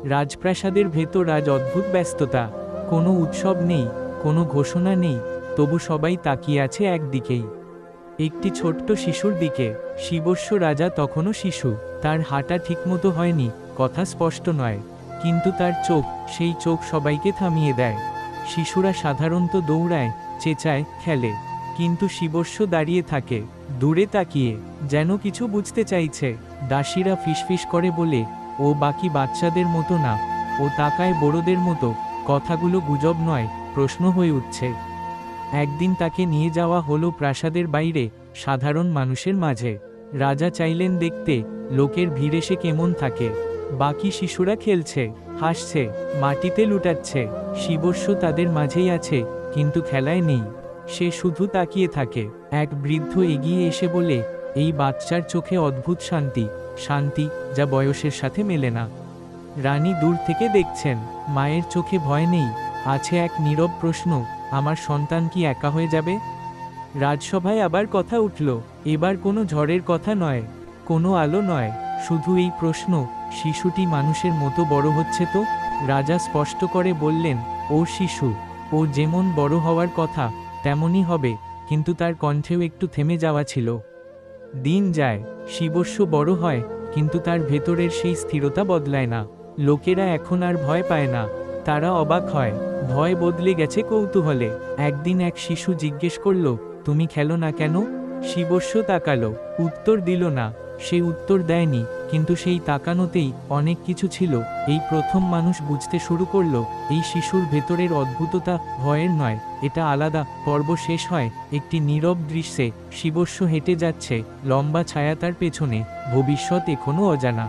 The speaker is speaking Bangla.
রাজপ্রাসাদের ভেতর আজ অদ্ভুত ব্যস্ততা। কোনো উৎসব নেই, কোনো ঘোষণা নেই, তবু সবাই তাকিয়ে আছে একদিকেই, একটি ছোট্ট শিশুর দিকে। শিবস্য রাজা তখনও শিশু, তার হাঁটা ঠিকমতো হয়নি, কথা স্পষ্ট নয়, কিন্তু তার চোখ, সেই চোখ সবাইকে থামিয়ে দেয়। শিশুরা সাধারণত দৌড়ায়, চেঁচায়, খেলে, কিন্তু শিবস্য দাঁড়িয়ে থাকে, দূরে তাকিয়ে, যেন কিছু বুঝতে চাইছে। দাসীরা ফিসফিস করে বলে, ও বাকি বাচ্চাদের মতো না, ও তাকায় বড়দের মতো। কথাগুলো গুজব নয়, প্রশ্ন হয়ে উঠছে। একদিন তাকে নিয়ে যাওয়া হলো প্রাসাদের বাইরে, সাধারণ মানুষের মাঝে। রাজা চাইলেন দেখতে লোকের ভিড় এসে কেমন থাকে। বাকি শিশুরা খেলছে, হাসছে, মাটিতে লুটাচ্ছে। শিবস্য তাদের মাঝেই আছে, কিন্তু খেলায় নেই। সে শুধু তাকিয়ে থাকে। এক বৃদ্ধ এগিয়ে এসে বলে, এই বাচ্চার চোখে অদ্ভুত শান্তি, শান্তি যা বয়সের সাথে মেলে না। রানী দূর থেকে দেখছেন, মায়ের চোখে ভয় নেই, আছে এক নীরব প্রশ্ন, আমার সন্তান কি একা হয়ে যাবে? রাজসভায় আবার কথা উঠল, এবার কোনো ঝড়ের কথা নয়, কোনো আলো নয়, শুধু এই প্রশ্ন, শিশুটি মানুষের মতো বড় হচ্ছে তো? রাজা স্পষ্ট করে বললেন, ও শিশু, ও যেমন বড় হওয়ার কথা তেমনই হবে। কিন্তু তার কণ্ঠেও একটু থেমে যাওয়া ছিল। দিন যায়, শিবস্য বড় হয়, কিন্তু তার ভেতরের সেই স্থিরতা বদলায় না। লোকেরা এখন আর ভয় পায় না, তারা অবাক হয়। ভয় বদলে গেছে কৌতূহলে। একদিন এক শিশু জিজ্ঞেস করল, তুমি খেলো না কেন? শিবস্য তাকালো, উত্তর দিল না। সে উত্তর দেয়নি, কিন্তু সেই তাকানোতেই অনেক কিছু ছিল। এই প্রথম মানুষ বুঝতে শুরু করল, এই শিশুর ভেতরের অদ্ভুততা ভয়ের নয়, এটা আলাদা। পর্ব শেষ হয় একটি নীরব দৃশ্যে। শিবস্য হেঁটে যাচ্ছে, লম্বা ছায়া তার পেছনে, ভবিষ্যৎ এখনো অজানা।